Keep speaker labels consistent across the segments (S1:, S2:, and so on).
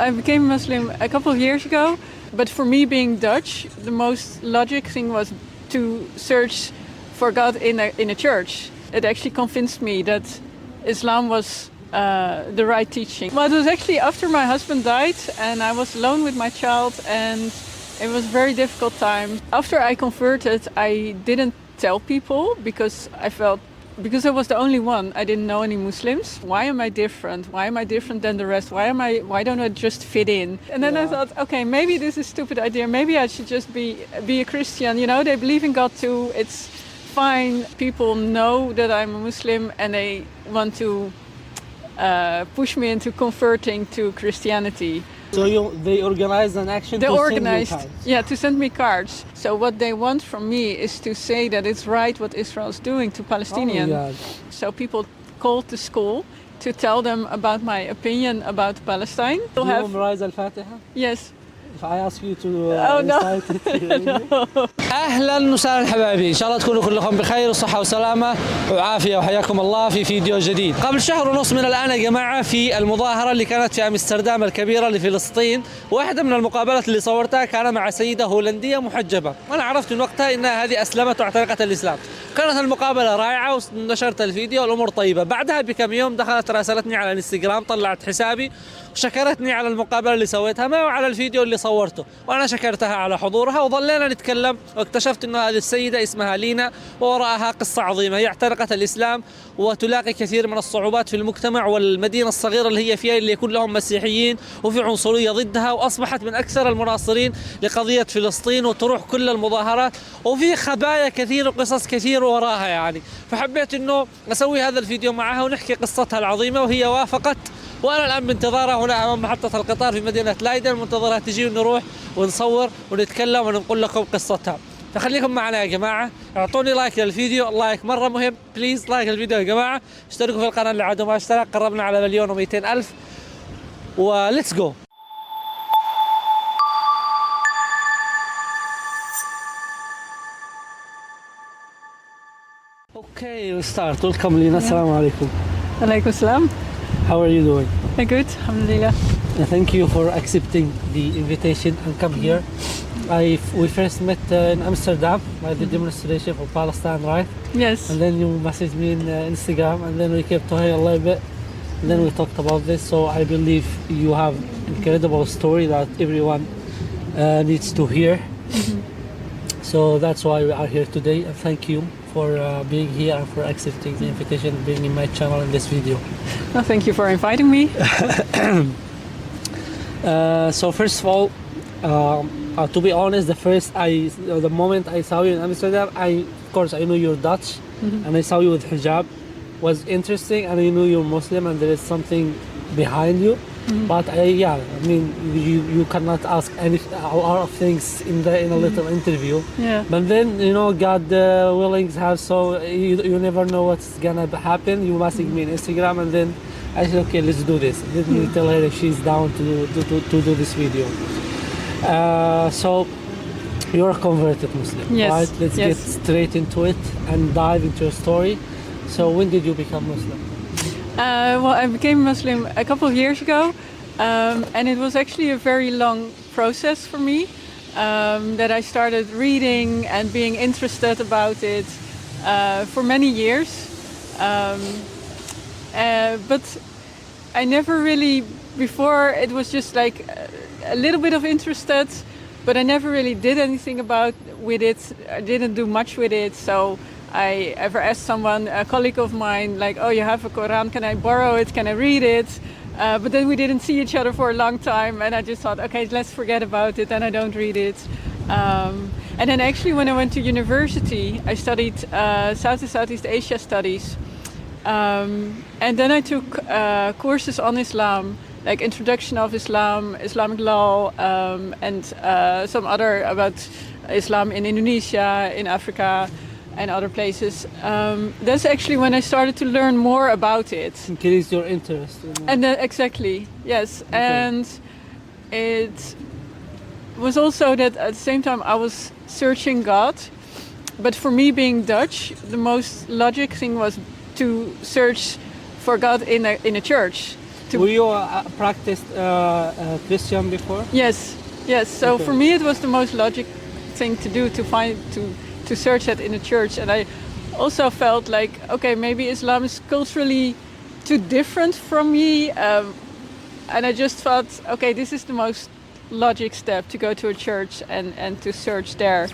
S1: I became Muslim a couple of years ago, but for me being Dutch, the most logic thing was to search for God in a church. It actually convinced me that Islam was the right teaching. Well, it was actually after my husband died and I was alone with my child, and it was a very difficult time. After I converted, I didn't tell people because I was the only one. I didn't know any Muslims. Why am I different? Why am I different than the rest? Why don't I just fit in? And then I thought, okay, maybe this is a stupid idea. Maybe I should just be a Christian. You know, they believe in God too. It's fine. People know that I'm a Muslim and they want to push me into converting to Christianity.
S2: So they organized an action to send you cards?
S1: To send me cards. So what they want from me is to say that it's right what Israel is doing to Palestinians.
S2: Oh,
S1: so people called the school to tell them about my opinion about Palestine.
S2: Do you memorize الفاحته?
S1: Yes.
S2: If I ask you to
S1: recite
S2: it
S1: no.
S3: اهلا وسهلا حبايبي، ان شاء الله تكونوا كلكم بخير وصحه وسلامه وعافيه، وحياكم الله في فيديو جديد. قبل شهر ونص من الان يا جماعه في المظاهره اللي كانت في امستردام الكبيره لفلسطين، واحده من المقابلات اللي صورتها كان مع سيدة هولندية محجبه، وانا عرفت من وقتها انها هذه اسلمت واعتنقت الاسلام. كانت المقابله رائعه ونشرت الفيديو والامور طيبه. بعدها بكم يوم دخلت راسلتني على الانستغرام، طلعت حسابي وشكرتني على المقابله اللي سويتها معه وعلى الفيديو اللي صورته، وانا شكرتها على حضورها وظلينا نتكلم، واكتشفت انه هذه السيده اسمها لينا ووراءها قصه عظيمه. هي اعتنقت الاسلام وتلاقي كثير من الصعوبات في المجتمع والمدينه الصغيره اللي هي فيها، اللي يكون لهم مسيحيين وفي عنصريه ضدها، واصبحت من اكثر المناصرين لقضيه فلسطين وتروح كل المظاهرات، وفي خبايا كثير وقصص كثير وراها يعني. فحبيت انه اسوي هذا الفيديو معها ونحكي قصتها العظيمه، وهي وافقت، وانا الان بانتظارها هنا امام محطه القطار في مدينه لايدن، منتظرها تجي ونروح ونصور ونتكلم ونقول لكم قصتها. فخليكم معنا يا جماعه، اعطوني لايك للفيديو، اللايك مره مهم، بليز لايك الفيديو يا جماعه، اشتركوا في القناه اللي عادوا ما اشترك، قربنا على 1,200,000 وليتس جو.
S2: Okay, we start. Welcome Lina. Assalamu alaikum.
S1: Alaikum salam.
S2: How are you doing?
S1: Good, alhamdulillah.
S2: Thank you for accepting the invitation and come here. We first met in Amsterdam by the demonstration for Palestine, right?
S1: Yes.
S2: And then you messaged me in Instagram, and then we kept talking a little bit. And then we talked about this. So I believe you have incredible story that everyone needs to hear.
S1: Mm-hmm.
S2: So that's why we are here today. And thank you for being here and for accepting the invitation and being in my channel in this video.
S1: Well, thank you for inviting me.
S2: So first of all, to be honest, the moment I saw you in Amsterdam, of course I knew you're Dutch, and I saw you with hijab, was interesting, and I knew you're Muslim, and there is something behind you. But you cannot ask a lot of things in a little interview.
S1: Yeah.
S2: But then God willing have, so you never know what's gonna happen. You message me on Instagram, and then I said, okay, let's do this. Let me tell her if she's down to do this video. So you're a converted Muslim,
S1: yes.
S2: right? Let's get straight into it and dive into your story. So when did you become Muslim?
S1: Well, I became Muslim a couple of years ago, and it was actually a very long process for me, that I started reading and being interested about it for many years. But I never really, before it was just like a little bit of interested, but I never really did anything with it. I didn't do much with it, so I ever asked someone, a colleague of mine, like, oh, you have a Quran, can I borrow it, can I read it? But then we didn't see each other for a long time, and I just thought, okay, let's forget about it, and I don't read it. And then actually when I went to university, I studied Southeast Asia studies. And then I took courses on Islam, like Introduction of Islam, Islamic Law, and some other about Islam in Indonesia, in Africa, and other places. That's actually when I started to learn more about it.
S2: Increased your interest.
S1: And exactly, yes. Okay. And it was also that at the same time I was searching God, but for me being Dutch, the most logic thing was to search for God in a church.
S2: Were you practiced Christian before?
S1: Yes, yes. So
S2: Okay.
S1: for me, it was the most logic thing to do to search that in a church, and I also felt like, okay, maybe Islam is culturally too different from me, and I just thought, okay, this is the most logic step, to go to a church and to search there.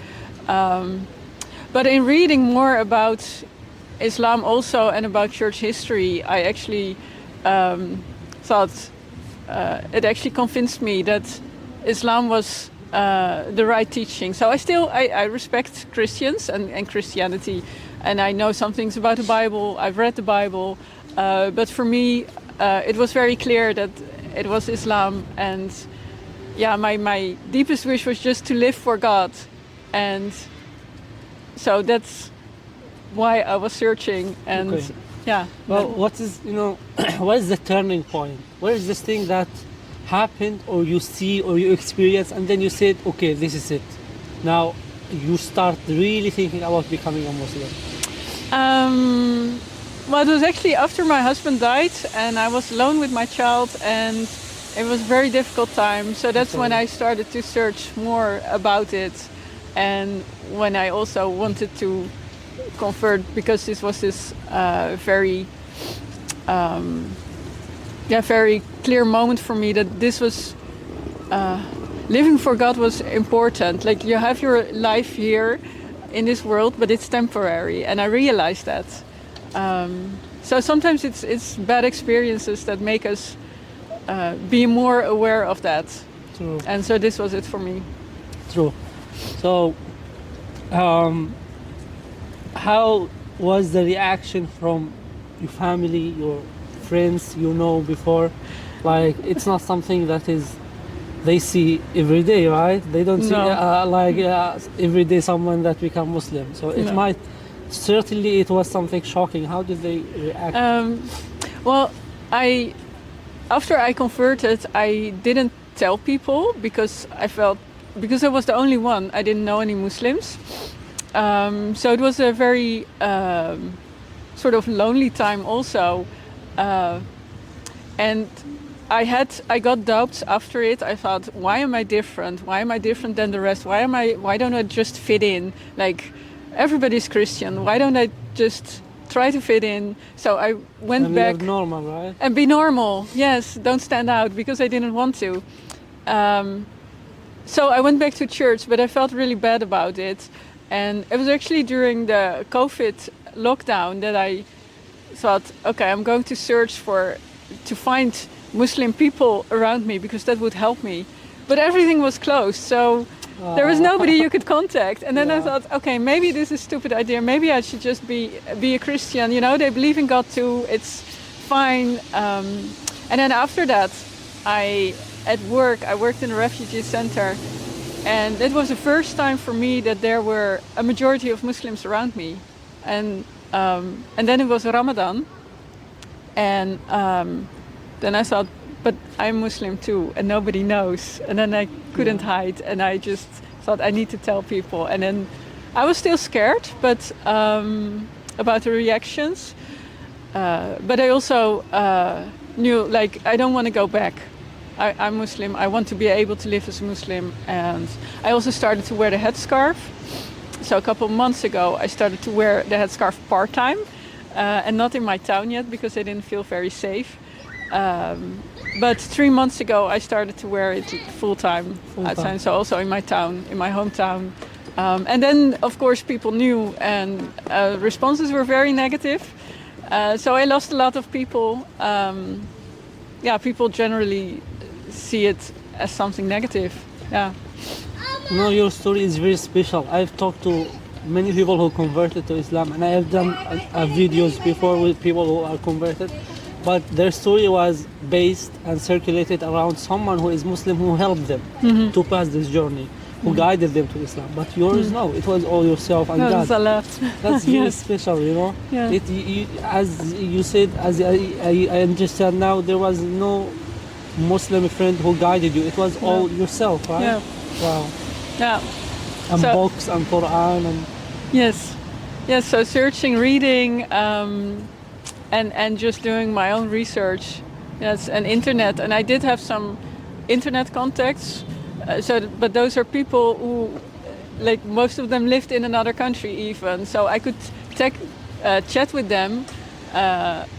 S1: But in reading more about Islam also and about church history, I actually thought it actually convinced me that Islam was the right teaching. So I respect Christians and Christianity, and I know some things about the Bible. I've read the Bible, but for me, it was very clear that it was Islam. And yeah, my deepest wish was just to live for God, and so that's why I was searching. And
S2: Okay.
S1: yeah.
S2: Well, what is what is the turning point? Where is this thing that happened, or you see, or you experience, and then you said, okay, this is it. Now you start really thinking about becoming a Muslim.
S1: Well, it was actually after my husband died, and I was alone with my child, and it was a very difficult time. So that's when I started to search more about it, and when I also wanted to convert, because this was this very clear moment for me that this was living for God was important. Like, you have your life here in this world, but it's temporary, and I realized that. So sometimes it's bad experiences that make us be more aware of that.
S2: True.
S1: And so this was it for me.
S2: True. So, how was the reaction from your family, your friends before? Like, it's not something that they see every day, right? They don't see every day someone that become Muslim. So it might, certainly it was something shocking. How did they react?
S1: Well, after I converted, I didn't tell people because I was the only one. I didn't know any Muslims. So it was a very sort of lonely time also. And I got doubts after it. I thought, why am I different? Why am I different than the rest? Why don't I just fit in? Like, everybody's Christian. Why don't I just try to fit in? So I went back.
S2: Be normal, right?
S1: And be normal. Yes, don't stand out, because I didn't want to. So I went back to church, but I felt really bad about it. And it was actually during the COVID lockdown that I thought, okay, I'm going to search to find Muslim people around me, because that would help me. But everything was closed, so there was nobody you could contact. And then I thought, okay, maybe this is a stupid idea. Maybe I should just be a Christian. They believe in God too. It's fine. And then after that, at work, I worked in a refugee center. And it was the first time for me that there were a majority of Muslims around me. And then it was Ramadan. And then I thought, but I'm Muslim too, and nobody knows. And then I couldn't hide, and I just thought I need to tell people. And then I was still scared, but about the reactions. But I also knew, like, I don't want to go back. I'm Muslim. I want to be able to live as a Muslim. And I also started to wear the headscarf. So a couple of months ago, I started to wear the headscarf part-time, and not in my town yet, because I didn't feel very safe. But 3 months ago, I started to wear it full-time outside, so also in my town, in my hometown. And then, of course, people knew, and responses were very negative. So I lost a lot of people. People generally see it as something negative. Yeah.
S2: No, your story is very special. I've talked to many people who converted to Islam, and I have done videos before with people who are converted. But their story was based and circulated around someone who is Muslim, who helped them to pass this journey, who guided them to Islam. But yours, no, it was all yourself and God.
S1: That's a lot.
S2: That's very special,
S1: Yeah.
S2: As you said, as I understand now, there was no Muslim friend who guided you. It was all yourself, right?
S1: Yeah.
S2: Wow.
S1: Yeah.
S2: And books and Quran and...
S1: Yes. So searching, reading, and just doing my own research Yes, and internet. And I did have some internet contacts. But those are people who, like, most of them lived in another country even. So I could chat with them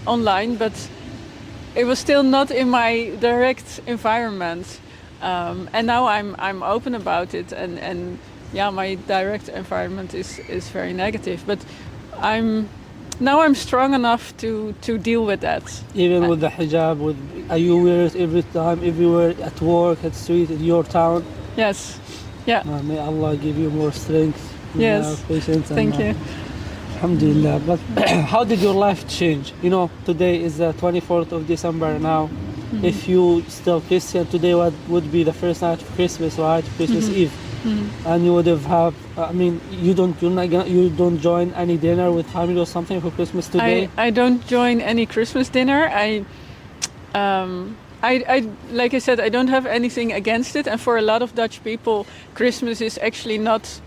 S1: online, but it was still not in my direct environment. And now I'm open about it, and yeah, my direct environment is very negative. But I'm strong enough to deal with that.
S2: Even with the hijab, you wear it every time, everywhere, at work, at street, in your town.
S1: Yes. Yeah.
S2: May Allah give you more strength.
S1: Yes.
S2: Patience.
S1: Thank you.
S2: Alhamdulillah. But how did your life change? You know, today is the 24th of December now. Mm-hmm. If you still Christian, today what would be the first night of Christmas, right? Christmas Eve. Mm-hmm. And you would have you don't join any dinner with family or something for Christmas today?
S1: I don't join any Christmas dinner. I like I said, I don't have anything against it, and for a lot of Dutch people, Christmas is actually not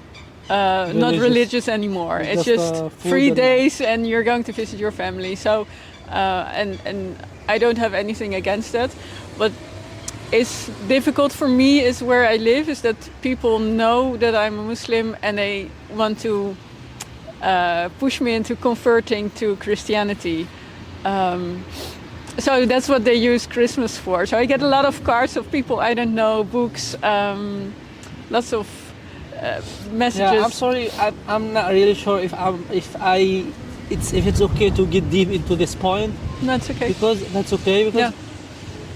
S1: religious anymore. It's just 3 days and you're going to visit your family. So and I don't have anything against that, but it's difficult for me is where I live is that people know that I'm a Muslim and they want to push me into converting to Christianity. So that's what they use Christmas for. So I get a lot of cards of people I don't know, books, lots of messages.
S2: Yeah, I'm sorry, I'm not really sure if it's okay to get deep into this point.
S1: That's okay.
S2: That's okay because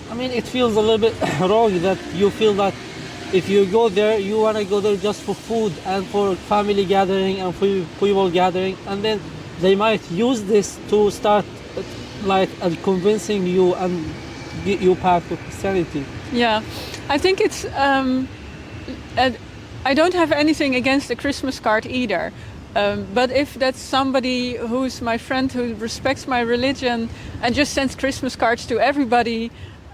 S2: I mean, it feels a little bit wrong that you feel that if you go there, you want to go there just for food and for family gathering and for people gathering, and then they might use this to start convincing you and get you back to Christianity.
S1: Yeah, I think it's. I don't have anything against a Christmas card either. But if that's somebody who's my friend who respects my religion and just sends Christmas cards to everybody,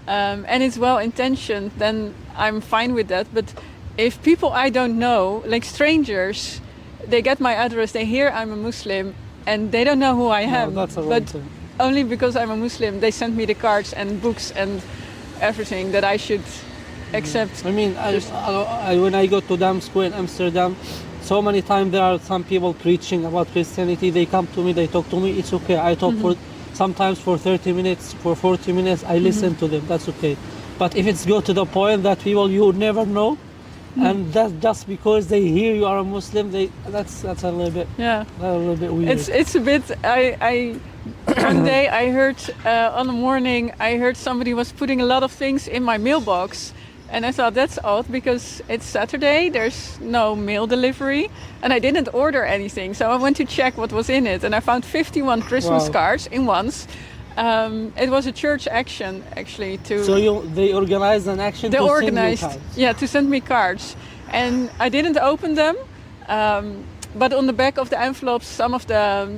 S1: and it's well-intentioned, then I'm fine with that. But if people I don't know, like strangers, they get my address, they hear I'm a Muslim, and they don't know who I am.
S2: No, that's a wrong
S1: but
S2: thing.
S1: Only because I'm a Muslim, they send me the cards and books and everything that I should accept.
S2: I mean, when I go to Dam Square in Amsterdam, so many times there are some people preaching about Christianity. They come to me, they talk to me. It's okay. I talk for sometimes for 30 minutes, for 40 minutes. I listen to them. That's okay. But if it's go to the point that people you never know, and that's just because they hear you are a Muslim, that's a little bit a little bit weird.
S1: It's a bit. One day I heard on the morning I heard somebody was putting a lot of things in my mailbox. And I thought that's odd because it's Saturday, there's no mail delivery, and I didn't order anything. So I went to check what was in it, and I found 51 Christmas cards in once. It was a church action, actually.
S2: They organized an action to send you cards?
S1: Yeah, to send me cards. And I didn't open them, but on the back of the envelopes, some of the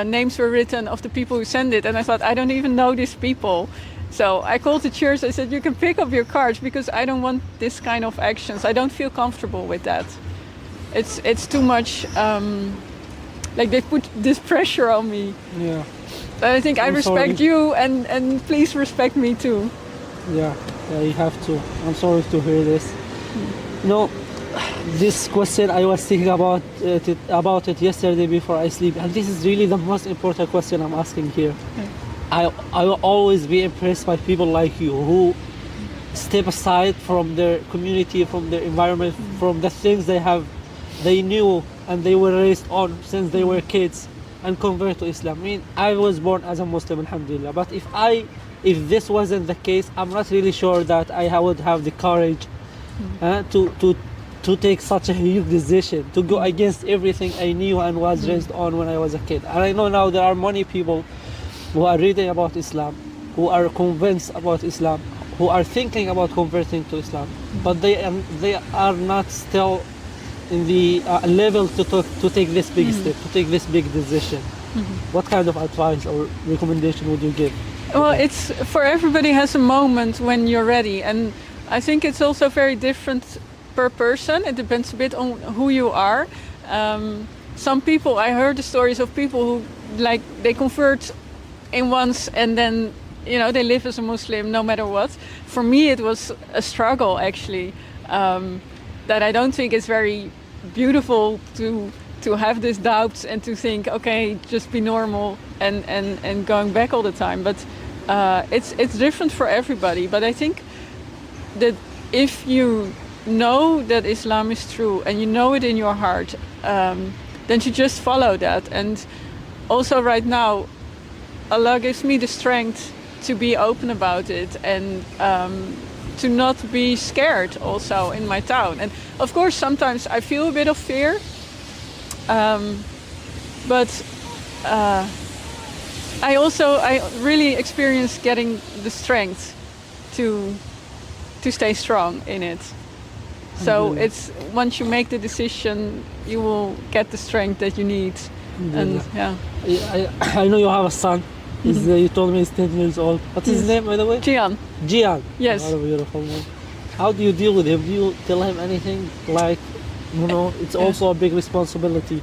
S1: names were written of the people who sent it, and I thought, I don't even know these people. So I called the church, I said, you can pick up your cards because I don't want this kind of actions. I don't feel comfortable with that. It's too much, like they put this pressure on me.
S2: Yeah.
S1: But I think I respect you and please respect me too.
S2: Yeah, you have to. I'm sorry to hear this. No, this question I was thinking about it yesterday before I sleep, and this is really the most important question I'm asking here. Okay. I will always be impressed by people like you who step aside from their community, from their environment, from the things they knew and they were raised on since they were kids, and convert to Islam. I mean, I was born as a Muslim, alhamdulillah, but if this wasn't the case, I'm not really sure that I would have the courage to take such a huge decision, to go against everything I knew and was raised on when I was a kid. And I know now there are many people who are reading about Islam, who are convinced about Islam, who are thinking about converting to Islam, but they are not still in the level to take this big step, to take this big decision. What kind of advice or recommendation would you give?
S1: Well, it's for everybody has a moment when you're ready, and I think it's also very different per person. It depends a bit on who you are. Some people, I heard the stories of people who they convert in once and then you know, they live as a Muslim no matter what. For me, it was a struggle actually, that I don't think is very beautiful to have these doubts and to think, okay, just be normal and going back all the time. But it's different for everybody. But I think that if you know that Islam is true and you know it in your heart, then you just follow that. And also right now, Allah gives me the strength to be open about it and to not be scared also in my town. And of course, sometimes I feel a bit of fear, but I really experience getting the strength to stay strong in it. So it's once you make the decision, you will get the strength that you need. And yeah,
S2: I know you have a son. You told me he's 10 years old. What's his name, by the way?
S1: Jian.
S2: Jian.
S1: Yes.
S2: What a beautiful name. How do you deal with him? Do you tell him anything? Like, you know, it's also a big responsibility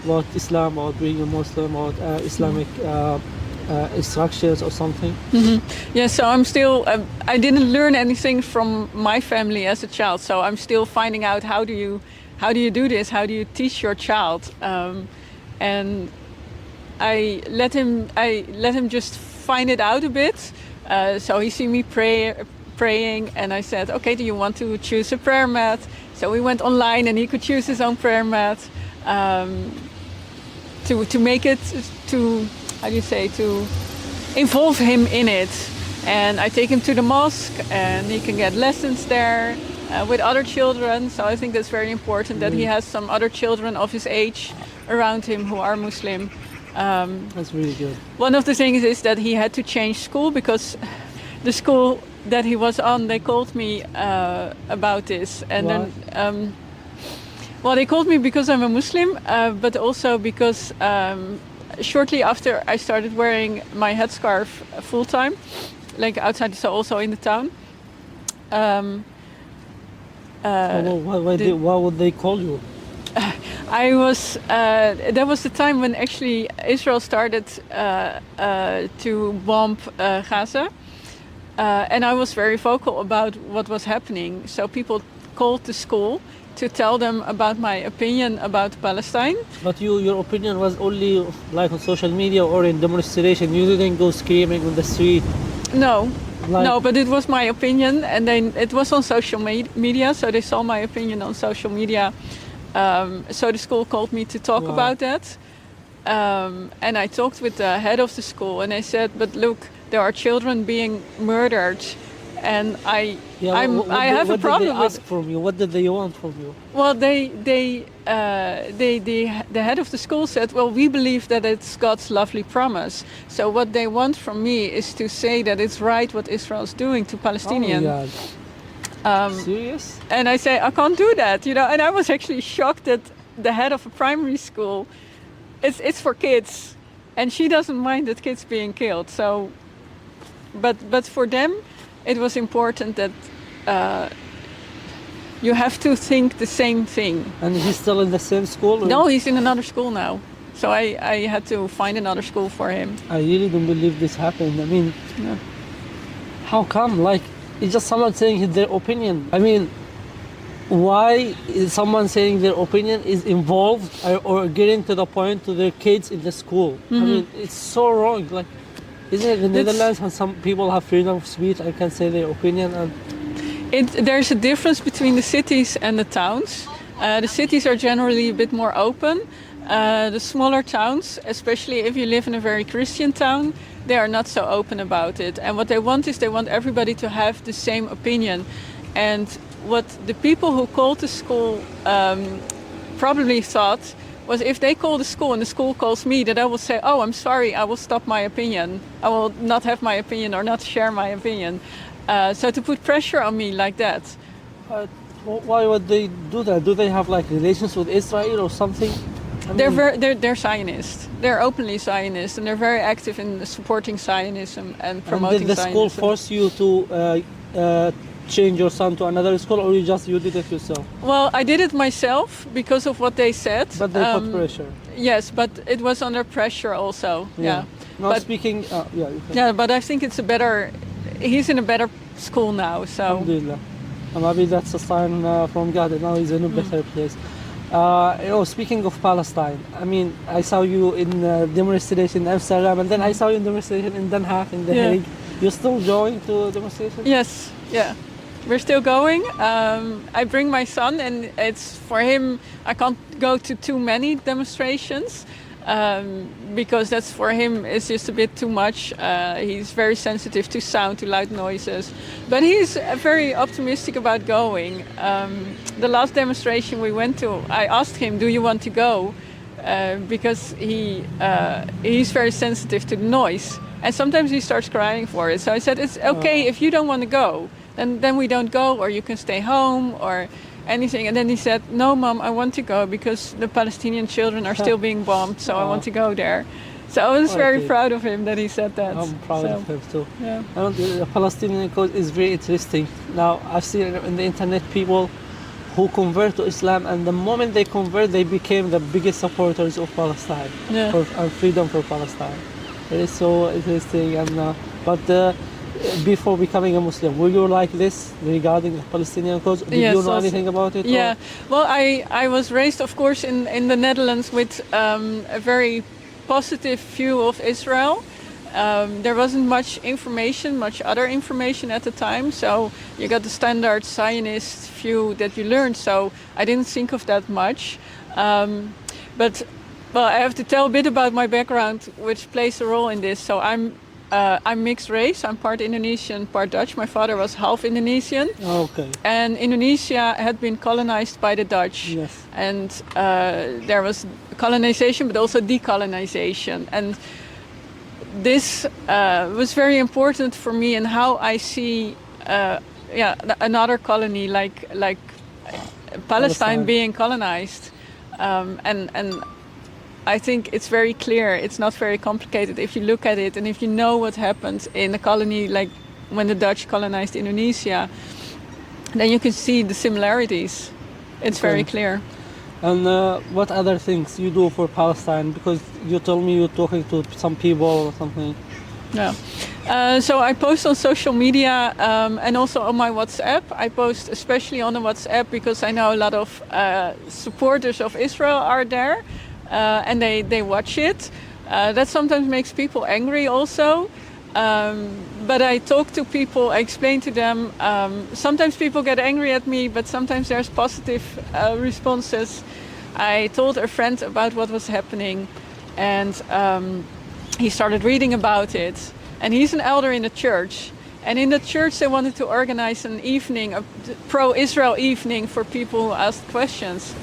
S2: about Islam, about being a Muslim, about Islamic instructions or something.
S1: Yeah, so I'm still, I didn't learn anything from my family as a child, so I'm still finding out how do you do this, how do you teach your child, and I let him just find it out a bit. So he see me praying, and I said, okay, do you want to choose a prayer mat? So we went online, and he could choose his own prayer mat to make it to. How do you say, to involve him in it. And I take him to the mosque and he can get lessons there with other children. So I think that's very important that he has some other children of his age around him who are Muslim.
S2: That's really good.
S1: One of the things is that he had to change school because the school that he was on, they called me about this. And then, well, they called me because I'm a Muslim, but also because shortly after I started wearing my headscarf full time, like outside, so also in the town.
S2: Why would they call you?
S1: I was. That was the time when actually Israel started to bomb Gaza, and I was very vocal about what was happening. So people called the school to tell them about my opinion about Palestine.
S2: But your opinion was only like on social media or in demonstration. You didn't go screaming on the street.
S1: No,
S2: Like,
S1: no, but it was my opinion, and then it was on social media, so they saw my opinion on social media. So the school called me to talk about that, and I talked with the head of the school, and I said, "But look, there are children being murdered, and I have a problem with."
S2: Ask from you? What did they want from you?
S1: Well, the head of the school said, well, we believe that it's God's lovely promise. So what they want from me is to say that it's right what Israel's doing to Palestinians.
S2: Oh, yeah. Serious?
S1: And I say, I can't do that, you know. And I was actually shocked that the head of a primary school, it's for kids. And she doesn't mind that kids being killed. So, but for them, it was important that you have to think the same thing.
S2: And he's still in the same school? Or?
S1: No, he's in another school now. So I had to find another school for him.
S2: I really don't believe this happened. I mean, how come? Like, it's just someone saying their opinion. I mean, why is someone saying their opinion is involved or getting to the point to their kids in the school? I mean, it's so wrong. Like, isn't it the Netherlands when some people have freedom of speech and can say their opinion? And
S1: there's a difference between the cities and the towns. The cities are generally a bit more open. The smaller towns, especially if you live in a very Christian town, they are not so open about it. And what they want is they want everybody to have the same opinion. And what the people who called the school probably thought was if they call the school and the school calls me, that I will say, oh, I'm sorry, I will stop my opinion. I will not have my opinion or not share my opinion. So to put pressure on me like that.
S2: Why would they do that? Do they have like relations with Israel or something? I mean,
S1: they're Zionists. They're openly Zionists, and they're very active in supporting Zionism and promoting Zionism.
S2: And did the school force you to change your son to another school, or you did it yourself?
S1: Well, I did it myself because of what they said.
S2: But they put pressure.
S1: Yes, but it was under pressure also. Yeah.
S2: No,
S1: but
S2: speaking,
S1: but I think he's in a better school now. So
S2: Alhamdulillah. Maybe that's a sign from God that now he's in a better place. Speaking of Palestine, I mean, I saw you in demonstration in Amsterdam, and then I saw you in demonstration in Den Haag, in The Hague. You're still going to demonstrations?
S1: yes, yeah. We're still going. I bring my son, and it's for him. I can't go to too many demonstrations because that's for him is just a bit too much. He's very sensitive to sound, to loud noises, but he's very optimistic about going. The last demonstration we went to, I asked him, "Do you want to go?" Because he's very sensitive to the noise, and sometimes he starts crying for it. So I said, "It's okay if you don't want to go. Then we don't go, or you can stay home, or anything." And then he said, "No, Mom, I want to go because the Palestinian children are still being bombed, so I want to go there." So I was very proud of him that he said that.
S2: I'm proud of him too.
S1: Yeah.
S2: And the Palestinian cause is very interesting. Now, I've seen in the internet people who convert to Islam, and the moment they convert, they became the biggest supporters of Palestine and freedom for Palestine. It is so interesting. And before becoming a Muslim, were you like this regarding the Palestinian cause? Did you know anything about it?
S1: Yeah. Well, I was raised, of course, in the Netherlands with a very positive view of Israel. There wasn't much other information at the time, so you got the standard Zionist view that you learned, so I didn't think of that much. But I have to tell a bit about my background, which plays a role in this. So I'm mixed race. I'm part Indonesian, part Dutch. My father was half Indonesian.
S2: Okay.
S1: And Indonesia had been colonized by the Dutch.
S2: Yes.
S1: And there was colonization, but also decolonization. And this was very important for me in how I see another colony like Palestine being colonized. And I think it's very clear. It's not very complicated if you look at it, and if you know what happened in a colony like when the Dutch colonized Indonesia, then you can see the similarities. It's very clear.
S2: And what other things you do for Palestine? Because you told me you're talking to some people or something.
S1: Yeah. So I post on social media and also on my WhatsApp. I post especially on the WhatsApp because I know a lot of supporters of Israel are there. And they watch it. That sometimes makes people angry also. But I talk to people, I explain to them. Sometimes people get angry at me, but sometimes there's positive responses. I told a friend about what was happening, and he started reading about it. And he's an elder in the church. And in the church they wanted to organize an evening, a pro-Israel evening for people who asked questions.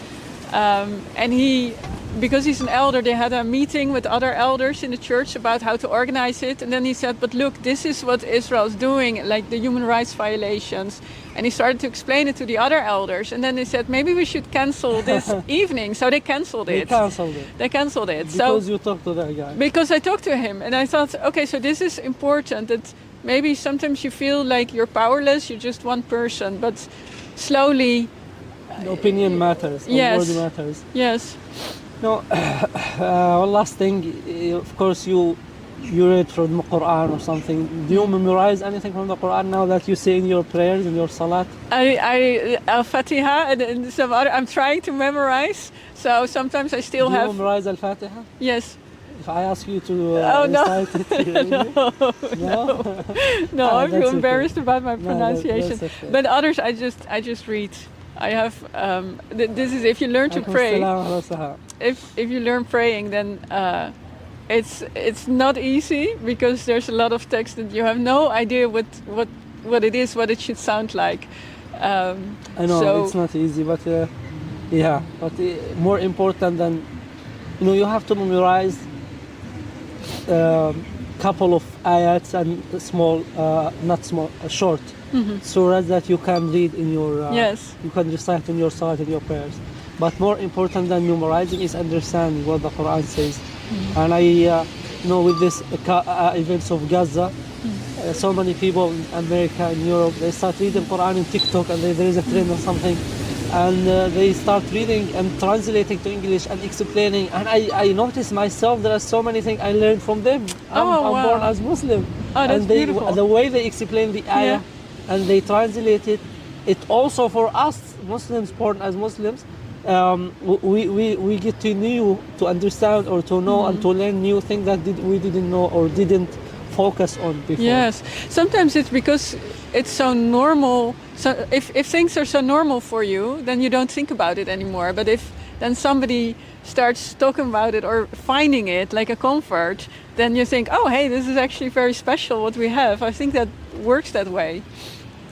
S1: Because he's an elder, they had a meeting with other elders in the church about how to organize it. And then he said, "But look, this is what Israel's doing, like the human rights violations." And he started to explain it to the other elders. And then they said, "Maybe we should cancel this evening." So they canceled it. They canceled it.
S2: Because you talked to that guy.
S1: Because I talked to him. And I thought, okay, so this is important. That maybe sometimes you feel like you're powerless, you're just one person. But slowly...
S2: The opinion matters.
S1: Yes.
S2: The word matters.
S1: Yes.
S2: No, one last thing, of course you read from the Quran or something. Do you memorize anything from the Quran now that you say in your prayers, in your salat?
S1: I Al-Fatiha and some other, I'm trying to memorize, so sometimes I still have...
S2: Do you memorize Al-Fatiha?
S1: Yes.
S2: If I ask you to recite it,
S1: No, I feel embarrassed about my
S2: No,
S1: pronunciation.
S2: that's okay.
S1: But others I just read. I have this is if you learn to pray. If you learn praying, then it's not easy because there's a lot of text that you have no idea what it is, what it should sound like.
S2: I know it's not easy, but more important than you have to memorize couple of ayats and short surahs that you can read in your you can recite in your salat, in your prayers. But more important than memorizing is understanding what the Quran says. And I with this events of Gaza, so many people in America and Europe, they start reading Quran in TikTok, and there is a trend or something. and they start reading and translating to English and explaining. And I noticed myself there are so many things I learned from them. I'm
S1: wow.
S2: born as Muslim.
S1: Oh, that's
S2: And they,
S1: beautiful.
S2: the way they explain the ayah and they translate it, it also for us Muslims born as Muslims, we get to know, to understand or to know and to learn new things that we didn't know or didn't focus on before.
S1: Yes, sometimes it's because it's so normal. So if things are so normal for you, then you don't think about it anymore. But if then somebody starts talking about it or finding it like a comfort, then you think, oh, hey, this is actually very special what we have. I think that works that way,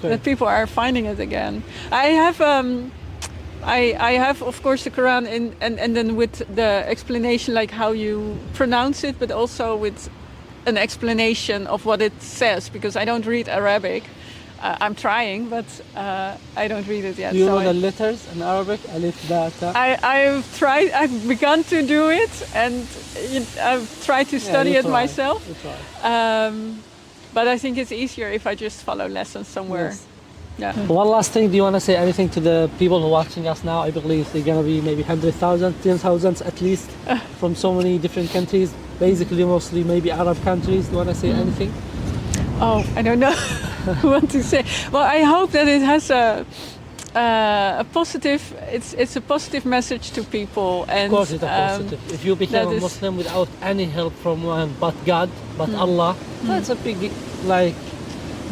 S1: that people are finding it again. I have, of course, the Quran and then with the explanation, like how you pronounce it, but also with an explanation of what it says, because I don't read Arabic. I'm trying, but I don't read it yet.
S2: Do you know the letters in Arabic? Alif, ba, ta?
S1: I've begun to do it, and I've tried to study it myself. But I think it's easier if I just follow lessons somewhere.
S2: Yes.
S1: Yeah.
S2: One last thing, do you want to say anything to the people who are watching us now? I believe they're going to be maybe 100,000, 10,000 at least from so many different countries, basically mostly maybe Arab countries. Do you want to say anything?
S1: Oh, I don't know what to say. Well, I hope that it has a positive, it's a positive message to people. And,
S2: of course it's a positive. If you become a Muslim without any help from one but God, but Allah, that's a big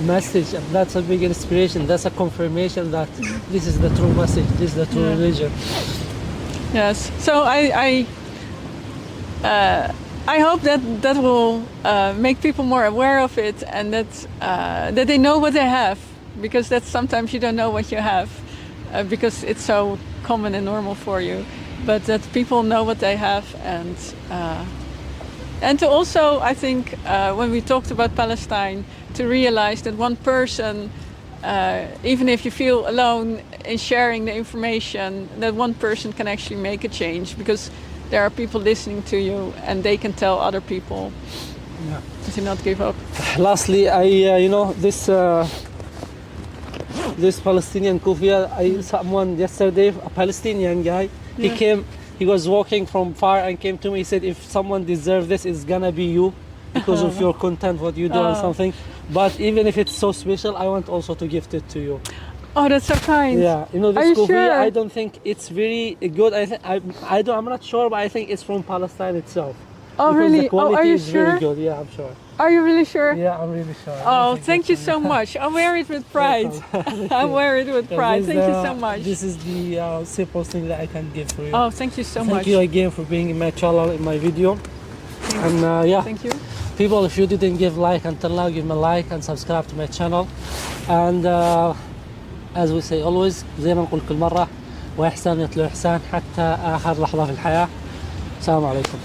S2: message, and that's a big inspiration. That's a confirmation that this is the true message, this is the true religion.
S1: Yes. So I hope that will make people more aware of it, and that they know what they have, because that's sometimes you don't know what you have because it's so common and normal for you, but that people know what they have, and to also, I think, when we talked about Palestine, to realize that one person, even if you feel alone in sharing the information, that one person can actually make a change, because there are people listening to you and they can tell other people to not give up.
S2: Lastly, this Palestinian kufia, someone yesterday, a Palestinian guy, he was walking from far and came to me. He said, if someone deserves this, it's gonna be you, because of your content, what you do and something. But even if it's so special, I want also to gift it to you.
S1: Oh, that's so kind.
S2: Yeah, you know, this kufia, sure? I don't think it's very good. I'm not sure, but I think it's from Palestine itself.
S1: Oh, really?
S2: The quality
S1: are you
S2: is
S1: sure?
S2: very good. Yeah, I'm sure.
S1: Are you really sure?
S2: Yeah, I'm really sure.
S1: Oh, thank you so much. I'll wear it with pride. I'll wear it with pride. Thank you so much.
S2: This is the simple thing that I can give for you.
S1: Oh, thank you so much.
S2: Thank you again for being in my channel, in my video. And
S1: Thank you.
S2: People, if you didn't give like until now, give me a like and subscribe to my channel. And as we say always, زي ما نقول كل مرة، واحسان يتلو احسان حتى آخر لحظة في الحياة. السلام عليكم.